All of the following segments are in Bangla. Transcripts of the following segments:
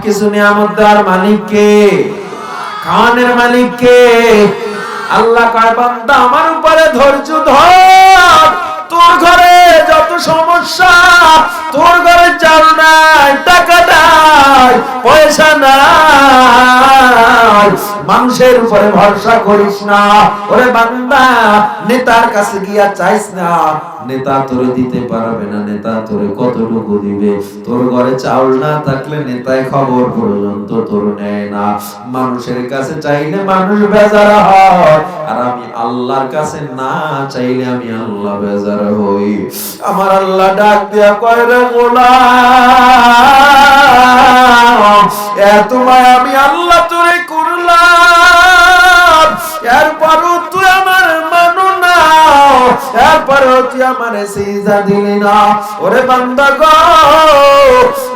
কিছু নিয়ামত দেওয়ার মালিক কে? খাওয়ানোর মালিক কে? আল্লাহ কয় বান্দা আমার উপরে ধৈর্য ধর। তোর ঘরে যত সমস্যা, তোর ঘরে চাল নাই, টাকা নাই, পয়সা নাই, মানুষের উপরে ভরসা করিস না। ওরে বান্দা, নেতার কাছে গিয়া চাইস না, নেতা তোরে দিতে পারবে না। নেতা তোরে কতটুকু দিবে? তোর ঘরে চাউল না থাকলে নেতায় খবর পর্যন্ত তোর নেয় না। মানুষের কাছে চাইলে মানুষ বেজারা হয়, আর আমি আল্লাহর কাছে না চাইলে আমি আল্লাহ বেজারা হই। আমার আল্লাহ ডাক দিয়া কয় রে গোলাম, এত মায়া আমি আল্লাহ তোরে করলাম, এরপরও তুই আমার মানো না, এরপরও তুই আমার সিজদা দিলি না। ওরে বান্দা গো,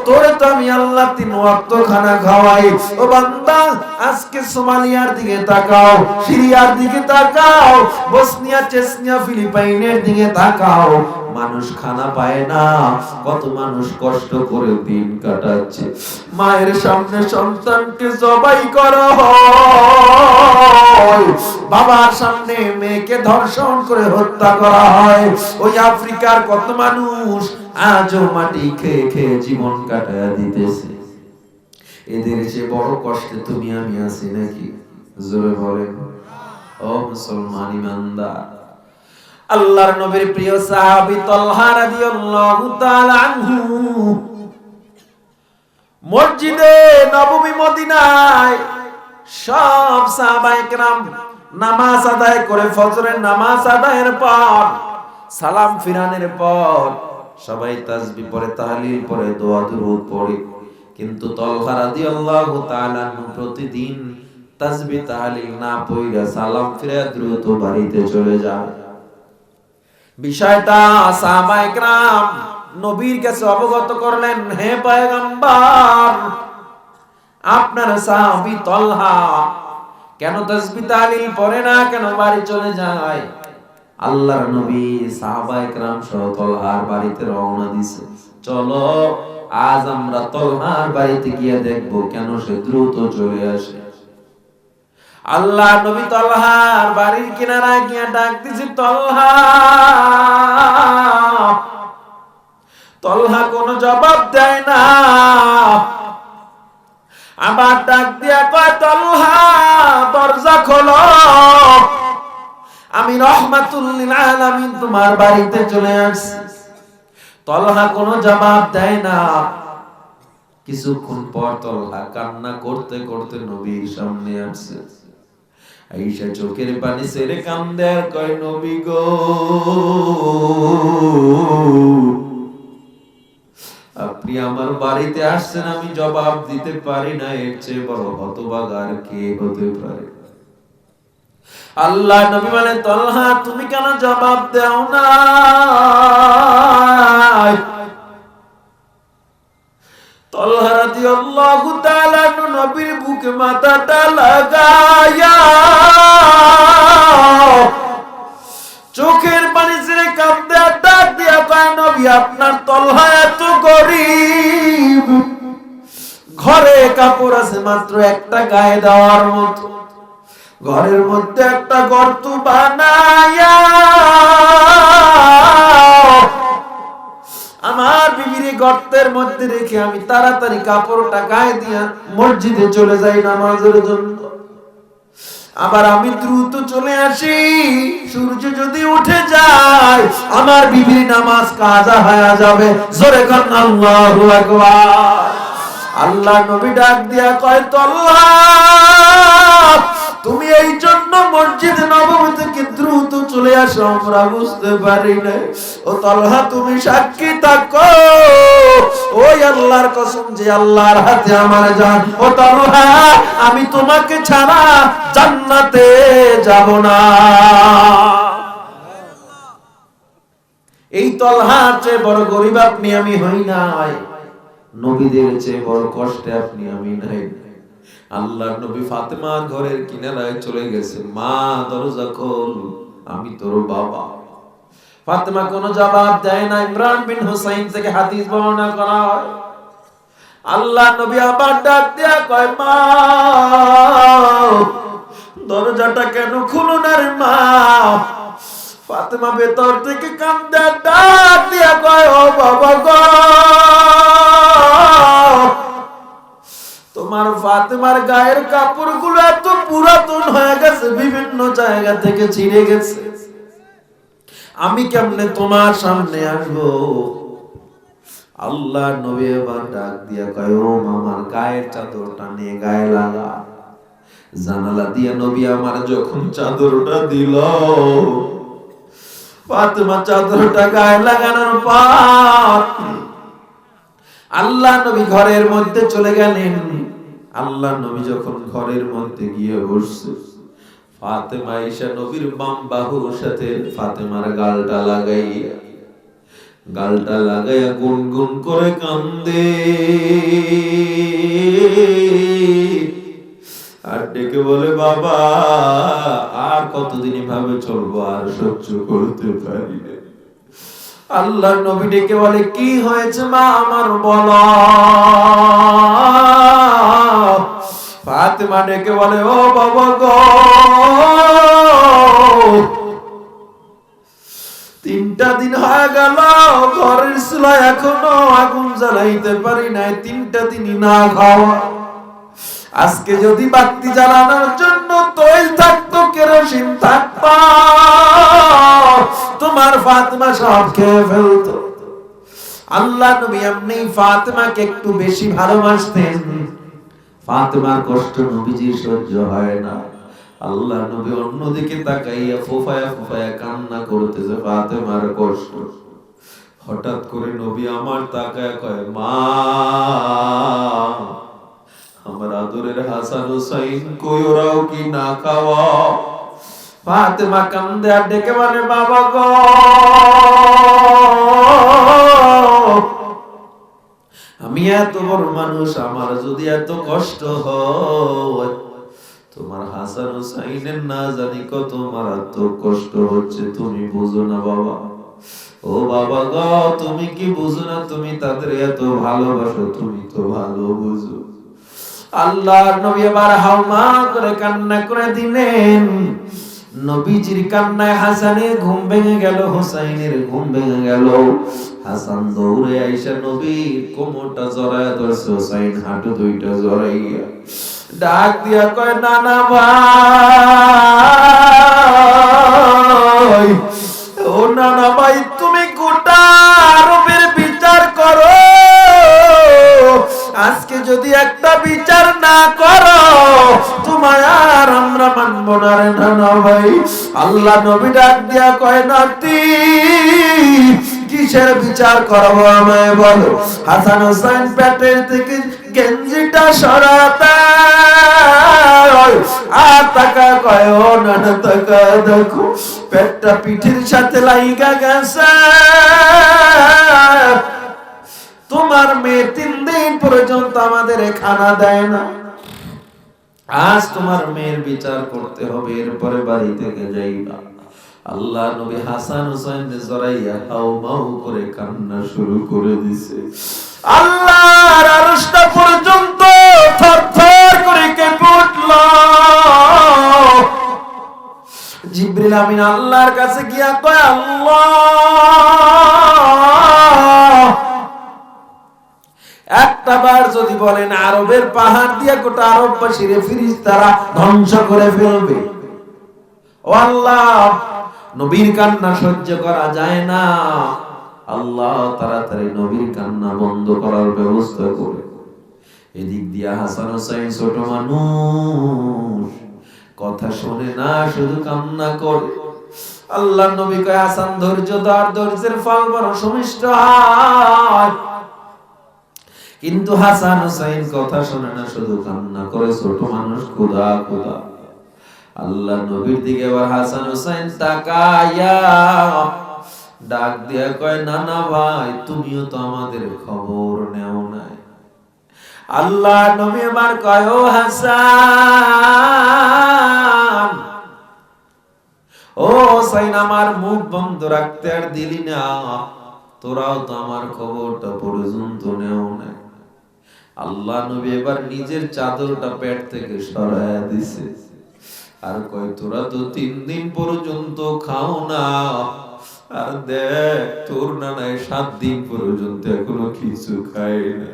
তোরে তো আমি আল্লাহ 3 ওয়াক্ত খানা খাওয়াই। ও বান্দা, আজকে সোমালিয়ার দিকে তাকাও, সিরিয়ার দিকে তাকাও, বসনিয়া, চেচনিয়া, ফিলিপাইনের দিকে তাকাও, মানুষ খানা পায় না। কত মানুষ কষ্ট করে দিন কাটাচ্ছে। মায়ের সামনে সন্তানকে জবাই করা হয়, বাবার সামনে মেয়েকে ধর্ষণ করে হত্যা করা হয়। ওই আফ্রিকার কত মানুষ আজও মাটি খেয়ে খেয়ে জীবন কাটায় দিতেছে। এদের যে বড় কষ্টে তুমি আমি আছি নাকি? জোরে বলেন। ও মুসলমান ইমানদার, আল্লাহর নবীর প্রিয় সাহাবী তালহা রাদিয়াল্লাহু তাআলা আনহু মসজিদে নববী মদিনায় সব সাহাবায়ে কেরাম নামাজ আদায় করে, ফজরের নামাজ আদায়ের পর, সালাম ফিরানের পর সবাই তাসবিহ পড়ে, তাহলিল পড়ে, দোয়া দুরূদ পড়ে। কিন্তু তালহা রাদিয়াল্লাহু তাআলা প্রতিদিন তাসবিহ তাহলিল না পড়ে সালাম ফিরে দ্রুত বাড়িতে চলে যায়। বিষয়টা সাহাবায়ে কেরাম নবীর কাছে অবগত করলেন, হে পয়গম্বর, আপনার সাহাবী তালহা কেন তাসবিহ তাহলিল পড়ে না, কেন বাড়ি চলে যায়? আল্লাহর নবী সাহাবায়ে কেরাম সহ তালহার বাড়িতে রওনা দিছে। চলো আজ আমরা তালহার বাড়িতে গিয়ে দেখব কেন সে দ্রুত চলে আসে। আল্লাহ নবী তালহার বাড়ির কিনারায় গিয়ে ডাক দিছে, তালহা। তালহা কোনো জবাব দেয় না। আবার ডাক দিয়া কয়, তালহা দরজা খোলো, আমি রাহমাতুল লিল আলামিন তোমার বাড়িতে চলে আসছি। তালহা কোনো জবাব দেয় না। কিছুক্ষণ পর তালহা কান্না করতে করতে নবীর সামনে আসছে। আয়েশা চোখের পানি ছেড়ে কান্দে আর কয়, নবী গো, আপনি আমার বাড়িতে আসছেন, আমি জবাব দিতে পারি না, এর চেয়ে বড় হতভাগা আর কে হতে পারে? আল্লাহ নবী বলে, তালহা তুমি কেন জবাব দাও না? তালহা রাদিয়াল্লাহু তাআলা নবীর বুকে মাথাটা লাগায়া চোখের পানি ছেড়ে কাঁদতে আর ডাক দিয়া কয়, নবী আপনার তালহা এত গরীব, ঘরে কাপড় আছে মাত্র একটা গায়ে দেওয়ার মতো, ঘরের মধ্যে একটা গর্ত বানায়া আমার বিবির গর্তের মধ্যে রেখে আমি তাড়াতাড়ি কাপড়টা গায়ে দিয়া মসজিদে চলে যাই নামাজের জন্য। আবার আমি দ্রুত চলে আসি, সূর্য যদি উঠে যায় আমার বিবির নামাজ কাজা হয়ে যাবে। জোরে কান আল্লাহু আকবার। আল্লাহ নবী ডাক দিয়া কয়, তালহা তুমি এই জন্য মসজিদ নববী থেকে দ্রুত চলে আসো, আমরা বুঝতে পারি না। ও তালহা তুমি সাক্ষী থাকো, ওই আল্লাহর কসম যে আল্লাহর হাতে আমার জান, ও তালহা আমি তোমাকে ছাড়া জান্নাতে যাব না। এই তালহার চেয়ে বড় গরীব আপনি আমি হই নাই, নবীদের চেয়ে বড় কষ্টে আপনি আমি নাই। আল্লাহর নবী ফাতেমার ঘরের কিনারায় চলে গেছে, মা দরজা খোল, আমি তোর বাবা। ফাতেমা কোনো জবাব দেয় না। ইমরান বিন হুসাইন থেকে হাদিস বর্ণনা করা হয়, আল্লাহ নবী আবার ডাক দিয়া কয়, মা দরজাটা কেন খুলো না রে মা? ফাতেমা ভেতর থেকে কান্দে, ডাক দিয়া কয়, ও বাবা গো, তোমার ফাতেমার গায়ের কাপড়গুলো এত পুরাতন হয়ে গেছে, বিভিন্ন জায়গা থেকে ছিঁড়ে গেছে, আমি কেমনে তোমার সামনে আসবো? আল্লাহ নবী এবার ডাক দিয়া কয়, ও আমার গায়ের চাদরটা নিয়ে গায়ে লাগা। জানালা দিয়া নবী আমার যখন চাদরটা দিল, ফাতেমা চাদরটা গায়ে লাগানোর পর আল্লাহ নবী ঘরের মধ্যে চলে গেলেন। আল্লাহ নবী যখন ঘরের মধ্যে গিয়ে বসছে, ফাতেমা ঈশা নবীর বাম বাহুর সাথে ফাতেমার গালটা লাগাইয়া গুনগুন করে কান্দে আর ডেকে বলে, বাবা আর কতদিন এভাবে চলবো, আর সহ্য করতে পারি না। আল্লাহ নবী ডেকে বলে, কি হয়েছে মা আমার, বলো। ফাতেমা ডেকে বলে, ও বাবা গো, 3টা দিন হয়ে গেল, ঘরের চুলায় এখনো আগুন জ্বালাইতে পারি নাই, 3টা দিনই না খাওয়া। আজকে যদি বাতি জ্বালানোর জন্য তৈল থাকতো, কেরোসিন থাকতো, তোমার ফাতেমা সব খেয়ে ফেলতো। আল্লাহ নবী এমনি ফাতেমাকে একটু বেশি ভালোবাসতেন। ফাতেমার কষ্ট নবীজির সহ্য হয় না। আল্লাহ নবী অন্যদিকে তাকাইয়া ফোফায়া ফোফায়া কান্না করতেছে, ফাতেমার কষ্ট। হঠাৎ করে নবী আমার তাকায় কয়, মা আমার আদরের হাসান হুসাইন কই, ওরাও কি না খাওয়া? ফাতেমা কান্দে আর ডেকে বলে, বাবা গো, আমি এত বড় মানুষ, আমার যদি এত কষ্ট হয়, তোমার হাসান হুসাইনের না জানি কত মারাত্মক কষ্ট হচ্ছে, তুমি বুঝো না বাবা? ও বাবা গো, তুমি কি বুঝো না? তুমি তাদের এত ভালোবাসো, তুমি তো ভালো বুঝো। আল্লাহর নবী এবার হাওমা করে কান্না করে দিলেন। নবীজির কান্নায় হাসানের ঘুম ভেঙে গেল, হুসাইনের ঘুম ভেঙে গেল। হাসান দৌড়ে আইসা নবীর কোমরটা জড়ায় ধরছে, হুসাইন হাঁটু দুইটা জড়াইয়া ডাক দিয়া কয়, নানা ভাই, ও নানা ভাই, তুমি গোটা আরবের বিচার করো, আজকে যদি একটা বিচার না করো, তোমায় আর আমরা মানবো না রে নানা ভাই। আল্লাহ নবী ডাক দিয়া কয়, নাতি কিসের বিচার করবো আমায় বলো? হাসান হুসাইন পেটের থেকে গেঞ্জিটা সরাতে আর তাকা কয়, ও নানা তাকা দেখো, পেটটা পিঠের সাথে লাইগা গেছে। তোমার মেয়ে 3 দিন পর্যন্ত আমাদের খানা দেয় না, আজ তোমার মেয়ের বিচার করতে হবে, এরপরে বাড়ি থেকে যাইবা। আল্লাহ নবী হাসান হুসাইন জড়াইয়া হাউমাউ করে কান্না শুরু করে দিছে। আল্লাহর আরশটা পর্যন্ত থরথর করে কেঁপে উঠল। জিবরিল আমিন আল্লাহর কাছে গিয়া কয়, আল্লাহ, একটা বার যদি বলেন আরবের পাহাড় দিয়ে গোটা আরববাসীর ফেরেশতারা ধ্বংস করে ফেলবে। ও আল্লাহ, নবীর কান্না সহ্য করা যায় না, আল্লাহ তাড়াতাড়ি নবীর কান্না বন্ধ করার ব্যবস্থা করে। এদিক দিয়া হাসান হুসাইন ছোট মানুষ, কথা শোনে না, শুধু কান্না করে। আল্লাহ নবী কয়, হাসান ধৈর্য ধর, ধৈর্যের ফল বড় সমিষ্ট হয়। কিন্তু হাসান হুসাইন কথা শোনে না, শুধু কান্না করে, ছোট মানুষ, খোদা খোদা। আল্লাহ নবীর দিকে আবার হাসান হুসাইন তাকায়া ডাক দিয়া কয়, নানা ভাই, তুমিও তো আমাদের খবর নেও নাই। আল্লাহ নবী আবার কয়, ও হাসান, ও হুসাইন, আমার মুখ বন্ধ রাখতে আর দিলি না, তোরাও তো আমার খবরটা পর্যন্ত নেও নাই। আল্লাহ নবী এবার নিজের চাদরটা পেট থেকে সরায়া দিছে, আর কয় তোরা তো 3 দিন পর্যন্ত খাও না, আর দেখ তোর নানায় 7 দিন পর্যন্ত এখনো কিছু খায় না।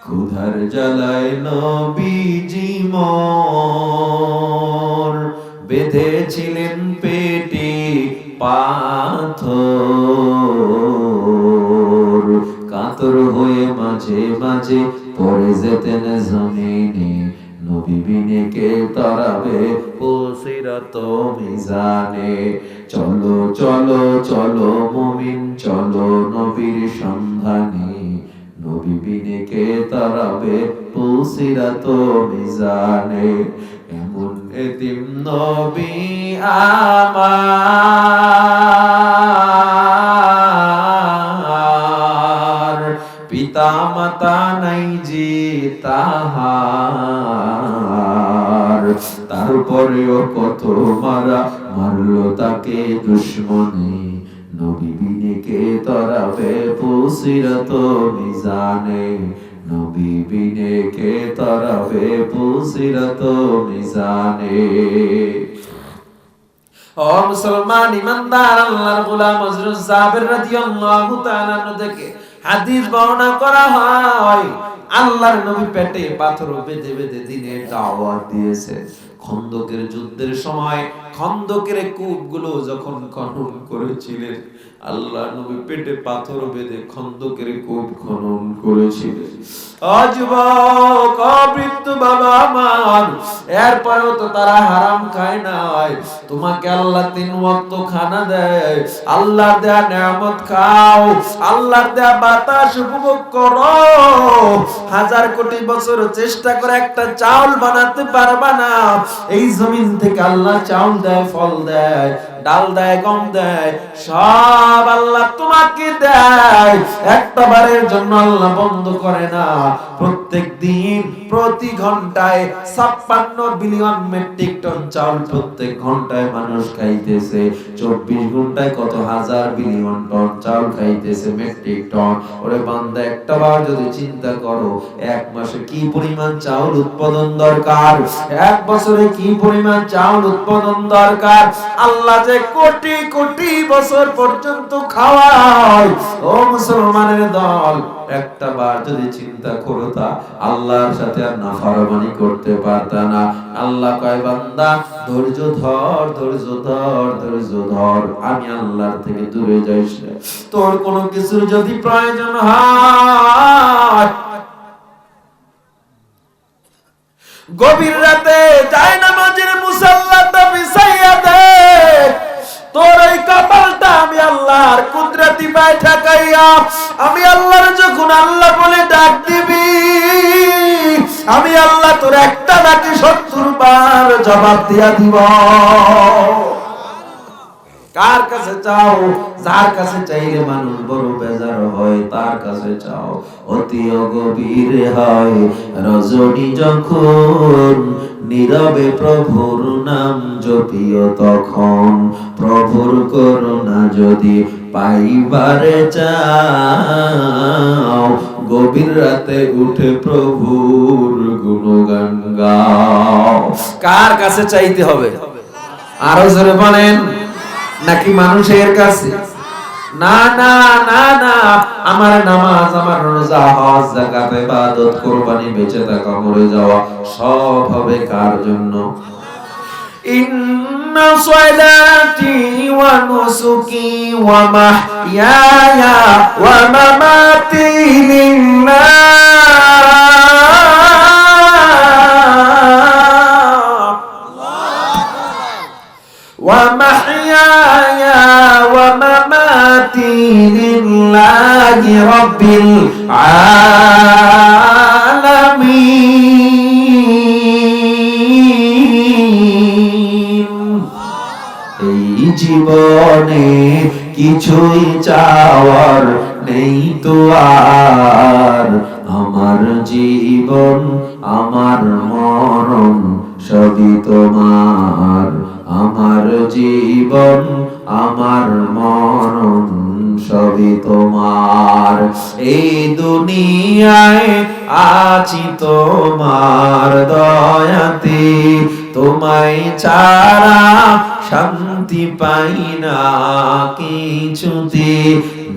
ক্ষুধার জ্বালায় নবীজি মোর বেঁধেছিলেন পেটে পাথর, কাতর হয়ে মাঝে মাঝে পড়ে যেতেন জমিনে, নবী বিনে কে তারাবে পুলসিরাত মিজানে। চলো চলো চলো মুমিন চলো নবীর সন্ধানে, নবী বিনে কে তারাবে পুলসিরাত মিজানে। এমন এতিম নবী আমার, পিতা মাতা নাই যে তাহার, তারপরেও কত মারা মারলো তাকে দুশ্মনে, নবী বিনে কে তরাবে পুলসিরাত মিজানে, নবী বিনে কে তরাবে পুলসিরাত মিজানে। ও মুসলমান ইমানদার, আল্লাহর গোলাম হযরত জাবের রাদিয়াল্লাহু তাআলা থেকে হাদিস বর্ণনা করা হয়, আল্লাহর নবী পেটে পাথর বেঁধে বেঁধে দিনের দাওয়াত দিয়েছে। খন্দকের যুদ্ধের সময় খন্দকের কূপগুলো যখন খনন করেছিলেন, আল্লাহর নবী পেটে পাথর বেঁধে খন্দকের কূপ খনন করেছিলেন। যুবক বৃদ্ধ বাবা আমার, এরপরেও তো তারা হারাম খায় নাই। তোমাকে আল্লাহ 3 ওয়াক্ত খানা দেয়, আল্লাহর দেয়া নিয়ামত খাও, আল্লাহর দেয়া বাতাস উপভোগ করো। 1000 কোটি বছর চেষ্টা করে একটা চাউল বানাতে পারবা না। এই জমিন থেকে আল্লাহ চাউল দেয়, ফল দেয়, ডাল দেয়, গম দেয়, সব আল্লাহ তোমাকে দেয়। একটা বারের জন্য আল্লাহ বন্ধ করে না। প্রত্যেক দিন প্রতি ঘন্টায় 56 বিলিয়ন মেট্রিক টন চাউল প্রত্যেক ঘন্টায় মানুষ খাইতেছে। 24 ঘন্টায় কত হাজার বিলিয়ন টন চাউল খাইতেছে, মেট্রিক টন। ওরে বান্দা, একটা বার যদি চিন্তা করো, এক মাসে কি পরিমাণ চাউল উৎপাদন দরকার, এক বছরে কি পরিমাণ চাউল উৎপাদন দরকার। আল্লাহ যে কোটি কোটি বছর পর্যন্ত খাওয়ায়। ও মুসলমানের দল, একটা বার যদি চিন্তা করতা, আল্লাহর সাথে আর নাফরমানি করতে পারতা না। আল্লাহ কয় বান্দা ধৈর্য ধর, ধৈর্য ধর, ধৈর্য ধর, আমি আল্লাহর থেকে দূরে যাইস না। তোর কোনো কিছুর যদি প্রয়োজন হয়, গভীর রাতে যায় নামাজের মুসাল্লাটা বিছাইয়া দে, তোর ওই কপালটা আমি আল্লাহর কুদরতি পায় ঠাকাইয়া, আমি আল্লাহর যখন আল্লাহ বলে ডাক দিবি, আমি আল্লাহ তোর একটা ডাকে 70 বার জবাব দিয়া দিব। কার কাছে চাও? যার কাছে চাইলে মানুষ বড় বেজার হয়, তার কাছে চাও। অতি গভীর হয় রজনী যখন, নীরবে প্রভুর নাম জপিও তখন। প্রভুর করুণা যদি পাইবারে চাও, গভীর রাতে উঠে প্রভুর গুণগান গাও। কার কাছে চাইতে হবে? আরো জোরে বলেন। নাকি মানুষের কাছে? না না না না, আমার নামাজ, আমার রোজা, হজ, যাকাত, ইবাদত, কুরবানি, বেঁচে থাকা, মরে যাওয়া সব হবে কার জন্য? ইন্না সালাতি ওয়া নুসুকি ওয়া মাহইয়ায়া ওয়া মামাতি লিল্লাহ ওয়া মাহইয়ায়া ওয়া মামাতি লিল্লাহি রাব্বিল আলামিন। এই জীবনে কিছুই চাওয়ার নেই তো আর, আমার জীবন আমার মরণ সবই তোমার। আমার জীবন আমার মরণ সবই তোমার। এই দুনিয়ায় আছি তোমার দয়াতে, তোমায় ছাড়া শান্তি পাই না কিছুতে,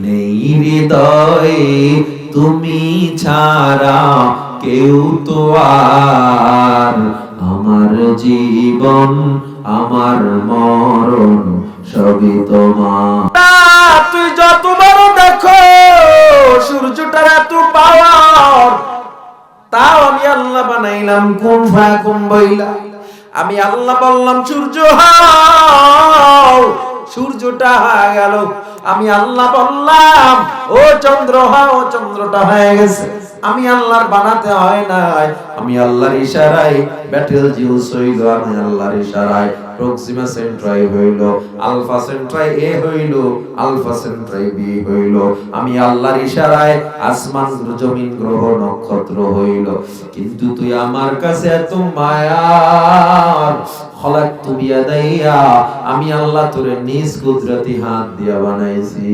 নেই হৃদয়ে তুমি ছাড়া কেউ তো আর, আমার জীবন আমার মরণ সবই তোমার। তুই যতবার দেখো সূর্যটার এত পাওয়ার, তাও আমি আল্লাহ বানাইলাম কুন ফায়াকুন বইলা। আমি আল্লাহ বললাম সূর্য হও, সূর্যটা হয়ে গেল। আমি আল্লাহ বললাম ও চন্দ্র হও, চন্দ্রটা হয়ে গেছে। আমি আল্লাহর বানাতে হয় নাই, আমি আল্লাহর ইশারায় ব্যাটেল জিউস হইল, আমি আল্লাহর ইশারায় প্রক্সিমা সেন্ট্রাই হইল, আলফা সেন্ট্রাই এ হইল, আলফা সেন্ট্রাই বি হইল। আমি আল্লাহর ইশারায় আসমান জমিন গ্রহ নক্ষত্র হইল। কিন্তু তুই আমার কাছে এত মায়ার, খলাকতু বিয়াদাইয়া, আমি আল্লাহ তোরে নিজ কুদরতি হাত দিয়া বানাইছি।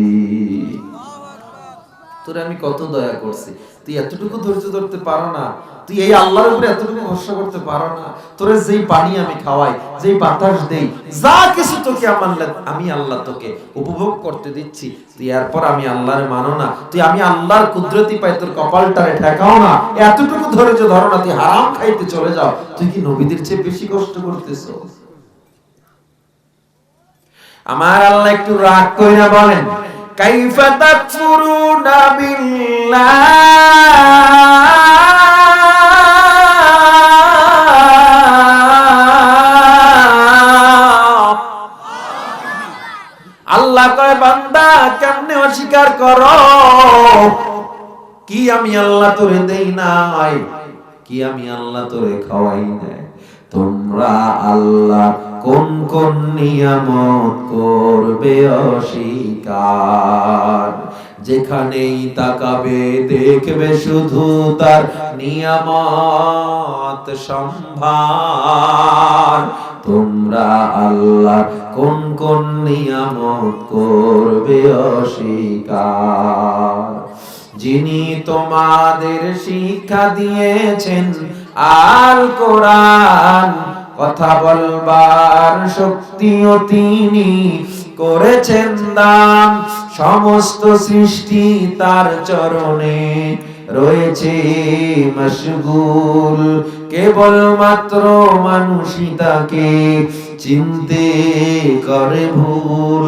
তোরে আমি কত দয়া করছি, তুই এতটুকু ধৈর্য ধরতে পারো না? তুই এই আল্লাহর উপরে এতটুকু ভরসা করতে পারো না? তোরে যেই পানি আমি খাওয়াই, যেই বাতাস দেই, যা কিছু তোকে আমি আল্লাহ তোকে উপভোগ করতে দিচ্ছি, তুই এরপর আমি আল্লাহরে মানো না? তুই আমি আল্লাহর কুদরতি পাই তোর কপালটারে ঠেকাও না? এতটুকু ধৈর্য ধরো না? তুই হারাম খাইতে চলে যাও, তুই কি নবীদের চেয়ে বেশি কষ্ট করতেছ? আমার আল্লাহ একটু রাগ কইরা বলেন, কাইফা তাকফুরুনা বিল্লাহ, আল্লাহ কয় বান্দা কেমনে অস্বীকার করো? কি আমি আল্লাহ তোরে দেই নাই? কি আমি আল্লাহ তোরে খাওয়াই নাই? তোমরা আল্লাহ কোন কোন নিয়ামত করবে অস্বীকার? যেখানেই তাকাবে দেখবে শুধু তার নিয়ামত সম্ভার। তোমরা আল্লাহ কোন কোন নিয়ামত করবে অস্বীকার? যিনি তোমাদের শিক্ষা দিয়েছেন আল কোরআন, কথা বলবার শক্তিও তিনি করেছেন দান। সমস্ত সৃষ্টি তার চরণে রয়েছে মশগুল, কেবলমাত্র মানুষই তাকে চিনতে করে ভুল।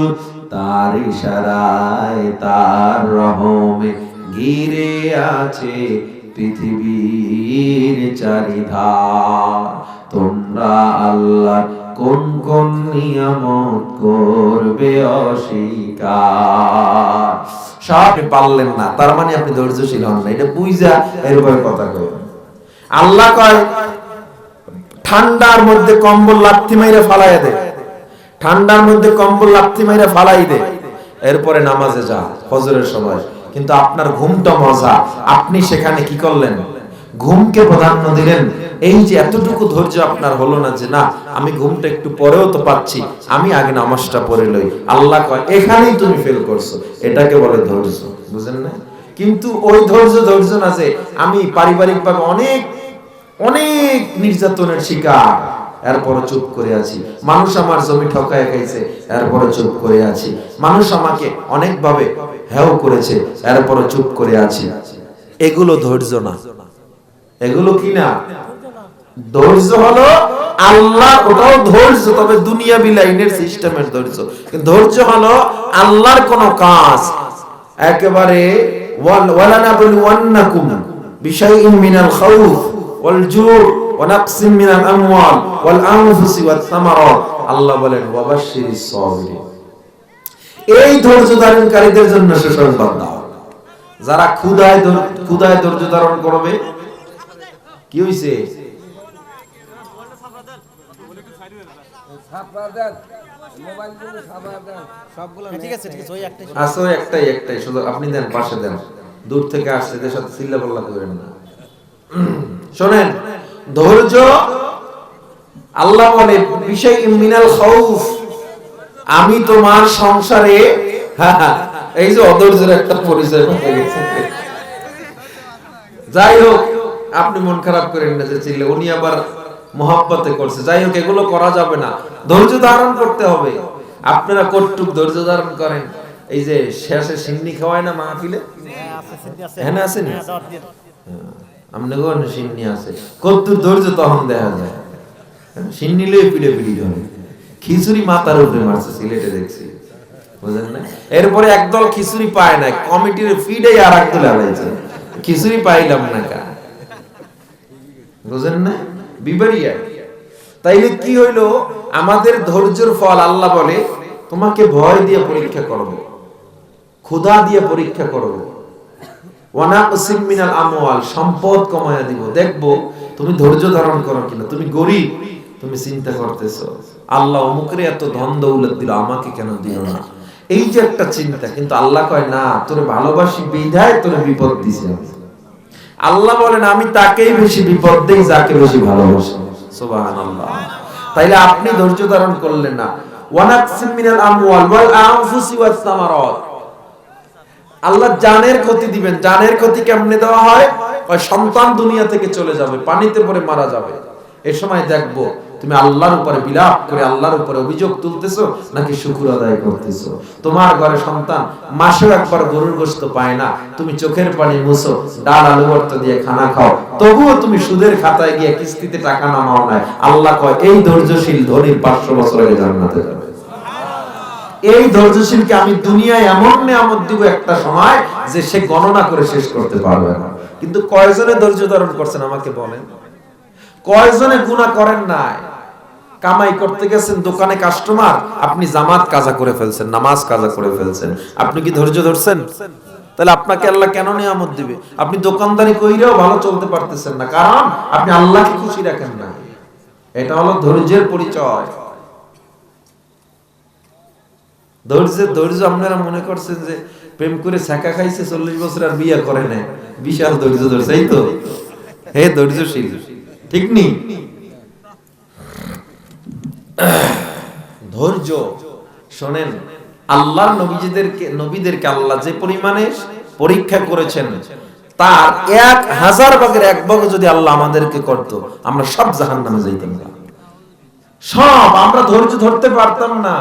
তার ইশারায় তার রহমে ঘিরে আছে পৃথিবীর চারিধার। তোমরা আল্লাহ কোন কোন নিয়ামত করবে অস্বীকার? সব পারলেন না, তার মানে আপনি ধৈর্যশীল হন না, এটা বুঝা এরপরে কথা কইবেন। আল্লাহ কয় ঠান্ডার মধ্যে কম্বল লাথি মাইরে ফালাইয়া দে, ঠান্ডার মধ্যে কম্বল লাথি মাইরে ফালাই দে, এরপরে নামাজে যা ফজরের সময়। কিন্তু আপনার ঘুমটা মজা, আপনি সেখানে কি করলেন? ঘুমকে প্রাধান্য দিলেন। এই যে এতটুকু ধৈর্য আপনার হলো না, যে না আমি ঘুমটা একটু পরেও তো পাচ্ছি, আমি আগে নামাজটা পড়ে লই। আল্লাহ কয় এখানেই তুমি ফেল করছো, এটাকে বলে ধৈর্য। বুঝেন না? কিন্তু ওই ধৈর্য না যে আমি পারিবারিকভাবে অনেক অনেক নির্যাতনের শিকার, এরপরে চুপ করে আছি। মানুষ আমার জমি ঠকায় খাইছে, এরপরে চুপ করে আছি। মানুষ আমাকে অনেকভাবে হেয় করেছে, এরপরে চুপ করে আছি। এগুলো ধৈর্য না। এগুলো কি না? ধৈর্য হলো আল্লাহ, ওটাও ধৈর্য, তবে দুনিয়াবি লাইনের সিস্টেমের ধৈর্য। কিন্তু ধৈর্য হলো আল্লাহর কোন কাজ একেবারে ওয়ালানাবলুওয়ান্নাকুম বিশাইইন মিনাল খাউফ ওয়াল জু' ওয়া নাকসিম মিনাল আমওয়াল ওয়াল আনফুসি ওয়াত সামারাত। আল্লাহ বলেন ওয়াবাশশিরিস সাবিরিন। এই ধৈর্য ধারণকারীদের জন্য সুসংবাদ দাও। যারা ক্ষুধায় ধৈর্য ধারণ করবে, কি হইছে? একটাই শুধু আপনি দেন, পাশে দেন, দূর থেকে আসছে, এদের সাথে চিল্লা পাল্লা করেন না। শোনেন, ধৈর্য আল্লাহ বলে বিষয় মিনাল খাউফ, আমি তোমার সংসারে এই যে অধৈর্যের একটা পরিচয় হয়ে গেছে। যাই হোক, আপনি মন খারাপ করেন না যে চিল্লে উনি আবার মহব্বতে করছে, যাই হোক এগুলো করা যাবে না, ধৈর্য ধারণ করতে হবে। আপনারা কতটুক ধৈর্য ধারণ করেন? এই যে শেষে সিন্নি খাওয়ায় না মাহফিলে, হ্যাঁ আছে না, আমনে গো সিন্নি আছে, কতটুক ধৈর্য তখন দেখা যায়। সিন্নি লয়ে পিড়ে পিড়ি ধরে, খিচুড়ি মাথার উপরে মারছে সিলেটে দেখছি, বুঝলেন না? এরপরে একদল খিচুড়ি পায় না, কমিটির ফিডে আর একদল আলাইছে, খিচুড়ি পাইলাম না কা, বুঝলেন না? বিবারিয়া। তাইলে কি হইলো? আমাদের ধৈর্যের ফল আল্লাহ বলে তোমাকে ভয় দিয়ে পরীক্ষা করব, ক্ষুধা দিয়ে পরীক্ষা করব, ওয়ানাকসিম মিনাল আমওয়াল, সম্পদ কমায়া দিব, দেখবো তুমি ধৈর্য ধারণ করো কিনা। তুমি গরিব, তুমি চিন্তা করতেছো আল্লাহ অমুকের এত ধন দৌলত দিল, আমাকে কেন দিল না, এই যে একটা চিন্তা। কিন্তু আল্লাহ কয় না, তোরে ভালোবাসি বিধায় তোরে বিপদ দিছি। আল্লাহ বলেন আমি তাকেই বেশি বিপদ দেই যাকে বেশি ভালোবাসি। সুবহানাল্লাহ। তাইলে আপনি ধৈর্য ধারণ করলেন না। ওয়ানাকসিম মিনাল আমওয়াল ওয়াল আনফুসি ওয়াস সামারাত, আল্লাহ জানের ক্ষতি দিবেন। জানের ক্ষতি কেমনে দেওয়া হয়? ওই সন্তান দুনিয়া থেকে চলে যাবে, পানিতে পড়ে মারা যাবে, এই সময় দেখবো তুমি আল্লাহর উপরে বিলাপ করে আল্লাহর উপরে অভিযোগ তুলতেছো নাকি শুকর আদায় করতেছো। তোমার ঘরে সন্তান মাসে একবার গরুর গোশত পায় না, তুমি চোখের পানি মুছো, ডাল আলু ভর্ত দিয়ে খানা খাও, তবুও তুমি সুদের খাতায় গিয়ে কিস্তিতে টাকা নামাও না। আল্লাহ কয় এই ধৈর্যশীল ধনীর 500 বছর আগে জান্নাতে যাবে। এই ধৈর্যশীলকে আমি দুনিয়ায় এমন নিয়ামত দিব একটা সময় যে সে গণনা করে শেষ করতে পারবে না। কিন্তু কয়জনে ধৈর্য ধারণ করছেন আমাকে বলেন? কয়জনে গুনাহ করেন নাই? কামাই করতে গেছেন, দোকানে কাস্টমার, আপনি জামাত কাজা করে ফেলছেন, নামাজ কাজা করে ফেলছেন, আপনি কি ধৈর্য ধরছেন? তাহলে আপনাকে আল্লাহ কেন নিয়ামত দিবে? আপনি দোকানদারি কইরেও ভালো চলতে পারতেছেন না, কারণ আপনি আল্লাহকে খুশি রাখেন না। এটা হলো ধৈর্যের পরিচয়। ধৈর্য আপনারা মনে করছেন যে প্রেম করে ছাকা খাইছে 40 বছর আর বিয়ে করে নাই, বিশাল ধৈর্য ধরছে, এই তো হে ধৈর্যশীল, ঠিক নি? ধৈর্য শোনেন, আল্লাহর নবীদেরকে আল্লাহ যে পরিমাণে পরীক্ষা করেছেন, তার 1000 ভাগের 1 ভাগ যদি আল্লাহ আমাদেরকে করত, আমরা সব জাহান্নামে যাইতাম না। সব আমরা ধৈর্য ধরতে পারতাম না,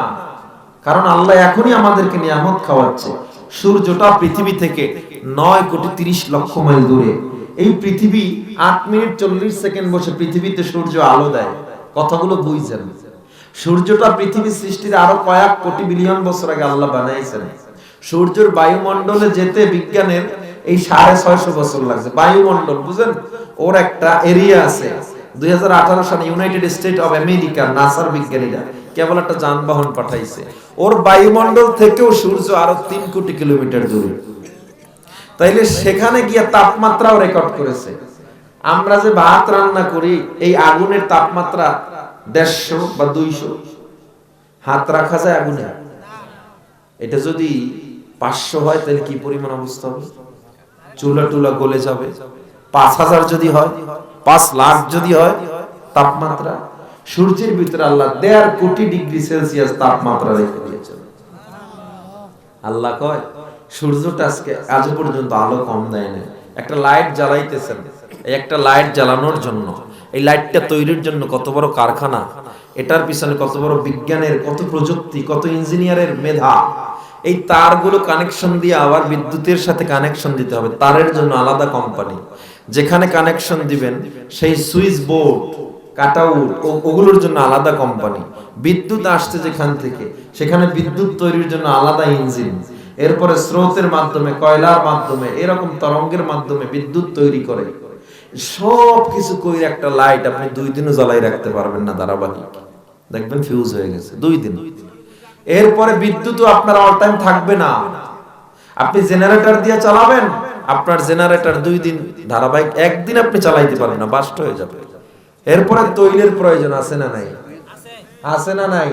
কারণ আল্লাহ এখনই আমাদেরকে নিয়ামত খাওয়াচ্ছে। সূর্যটা পৃথিবী থেকে 9,30,00,000 মাইল দূরে। এই পৃথিবী 8 মিনিট 40 সেকেন্ড বসে পৃথিবীতে সূর্য আলো দেয়। কথাগুলো বুঝছেন? সূর্যটা পৃথিবী সৃষ্টির আরো কয়েক কোটি বিলিয়ন বছর আগে আল্লাহ বানাইছেন। সূর্যের বায়ুমণ্ডলে যেতে বিজ্ঞানের এই 650 বছর লাগছে। বায়ুমণ্ডল বুঝেন, ওর একটা এরিয়া আছে। 2018 সালে ইউনাইটেড স্টেট অফ আমেরিকা নাসার বিজ্ঞানীরা কেবল একটা যানবাহন পাঠাইছে, ওর বায়ুমণ্ডল থেকেও সূর্য আরো 3 কোটি কিলোমিটার দূরে। তাইলে সেখানে গিয়ে তাপমাত্রাও রেকর্ড করেছে। আমরা যে ভাত রান্না করি, এই আগুনের তাপমাত্রা 150 বা 200 হাত রাখা যায় আগুনে। এটা যদি 500 হয় তাহলে কি পরিমাণ অবস্থা হবে? চুলা টুলা গলে যাবে। 5000 যদি হয়, 5 লাখ যদি হয় তাপমাত্রা, সূর্যের ভিতরে আল্লাহ 1.5 কোটি ডিগ্রি সেলসিয়াস তাপমাত্রা রেখে দিয়েছেন। আল্লাহ কয় সূর্যটা আজ পর্যন্ত আলো কম দেয় না। একটা লাইট জ্বালাইতেছেন, এই একটা লাইট জ্বালানোর জন্য, এই লাইটটা তৈরির জন্য কত বড় কারখানা, এটার পিছনে কত বড় বিজ্ঞানের, কত প্রযুক্তি, কত ইঞ্জিনিয়ারের মেধা। এই তারগুলো কানেকশন দিয়ে আবার বিদ্যুতের সাথে কানেকশন দিতে হবে, তারের জন্য আলাদা কোম্পানি। যেখানে কানেকশন দিবেন সেই সুইচ বোর্ড, কাটাউট, ওগুলোর জন্য আলাদা কোম্পানি। বিদ্যুৎ আসছে যেখান থেকে, সেখানে বিদ্যুৎ তৈরির জন্য আলাদা ইঞ্জিন। এরপরে স্রোতের মাধ্যমে, কয়লার মাধ্যমে, এরকম তরঙ্গের মাধ্যমে বিদ্যুৎ তৈরি করে। সব কিছু করে একটা লাইট আপনি 2 দিনও জ্বালাই রাখতে পারবেন না ধারাবাহিক, দেখবেন ফিউজ হয়ে গেছে 2 দিন। এরপরে বিদ্যুৎও আপনার অল টাইম থাকবে না। আপনি জেনারেটর দিয়ে চালাবেন, আপনার জেনারেটর 2 দিন ধারাবাহিক, 1 দিন আপনি চালাইতে পারবেন না, বাস্ট হয়ে যাবে। এরপরে তৈলের প্রয়োজন আছে না নাই? আছে না নাই?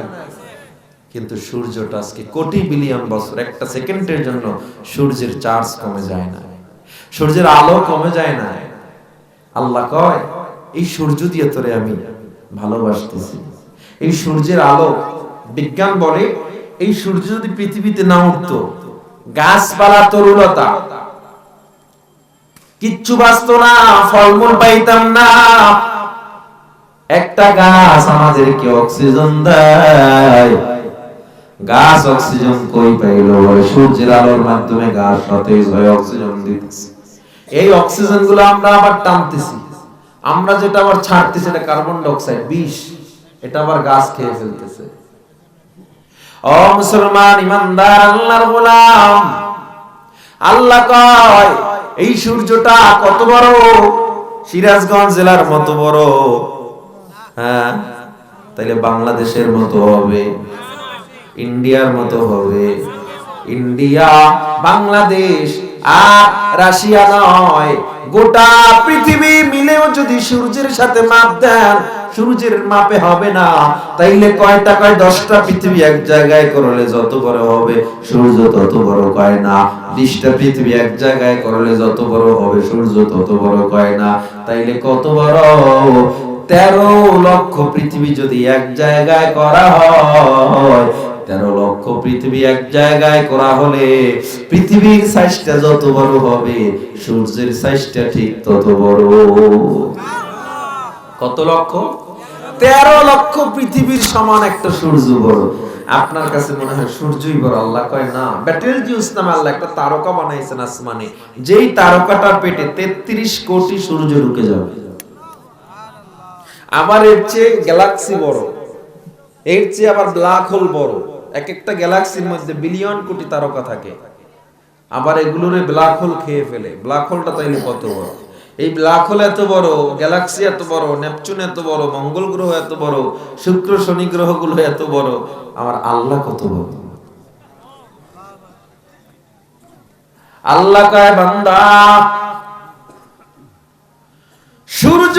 কিন্তু সূর্যটা আজকে কোটি বিলিয়ন বছর, একটা সেকেন্ডের জন্য সূর্যের চার্জ কমে যায় না, সূর্যের আলো কমে যায় না। আল্লাহ কয় এই সূর্য দিয়ে তোরে আমি ভালোবাসতেছি। এই সূর্যের আলো, বিজ্ঞান বলে এই সূর্য যদি পৃথিবীতে না উঠতো, গাছপালা তরুলতা, কিচ্ছু বাঁচতো না, ফলমূল পাইতাম না। একটা গাছ আমাদেরকে অক্সিজেন দেয়। গাছ অক্সিজেন কই পাইলো? সূর্যের আলোর মাধ্যমে গাছ সতেজ হয়ে অক্সিজেন দিতেছে। এই অক্সিজেন গুলো আমরা আবার টানতেছি, আমরা যেটা আবার ছাড়তেছি এটা কার্বন ডাই অক্সাইড, বিষ। এটা আবার গাছ খেয়ে ফেলতেছে। ও মুসলমান ইমানদার আল্লাহর গোলাম, আল্লাহ কয় এই সূর্যটা কত বড়? সিরাজগঞ্জ জেলার মতো বড়। হ্যাঁ, তাইলে বাংলাদেশের মতো হবে, ইন্ডিয়ার মতো হবে। ইন্ডিয়া, বাংলাদেশ আর রাশিয়া নয়, গোটা পৃথিবী মিলেও যদি সূর্যের সাথে মাপ দেন, সূর্যের মাপে হবে না। তাইলে কয়টা কয়? 10টা পৃথিবী এক জায়গায় করলে যত বড় হবে সূর্য তত বড় কয় না। 20টা পৃথিবী এক জায়গায় করলে যত বড় হবে সূর্য তত বড় কয় না। তাইলে কত বড়? 13 লক্ষ পৃথিবী যদি এক জায়গায় করা হয়, 13 লক্ষ পৃথিবী এক জায়গায় করা হলে পৃথিবীর সাইজটা যত বড় হবে সূর্যের সাইজটা ঠিক তত বড়। কত লক্ষ? 13 লক্ষ পৃথিবীর সমান একটা সূর্য বড়। আপনার কাছে মনে হয় সূর্যই বড়, আল্লাহ কয় না। বেটেলজিউস নামে আল্লাহ একটা তারকা বানাইছেন আসমানে, যেই তারকাটার পেটে 33 কোটি সূর্য ঢুকে যাবে। আবার এর চেয়ে গ্যালাক্সি বড়, এর চেয়ে আবার ব্ল্যাক হোল বড়। এক একটা গ্যালাক্সির মধ্যে বিলিয়ন কোটি তারকা থাকে। আবার এগুলোরে ব্ল্যাক হোল খেয়ে ফেলে। ব্ল্যাক হোলটা তাইলে কত বড়? এই ব্ল্যাক হোল এত বড়, গ্যালাক্সি এত বড়, নেপচুন এত বড়, মঙ্গল গ্রহ এত বড়, শুক্র শনি গ্রহগুলো এত বড়, আমার আল্লাহ কত বড়? আল্লাহ কয় বান্দা, সূর্য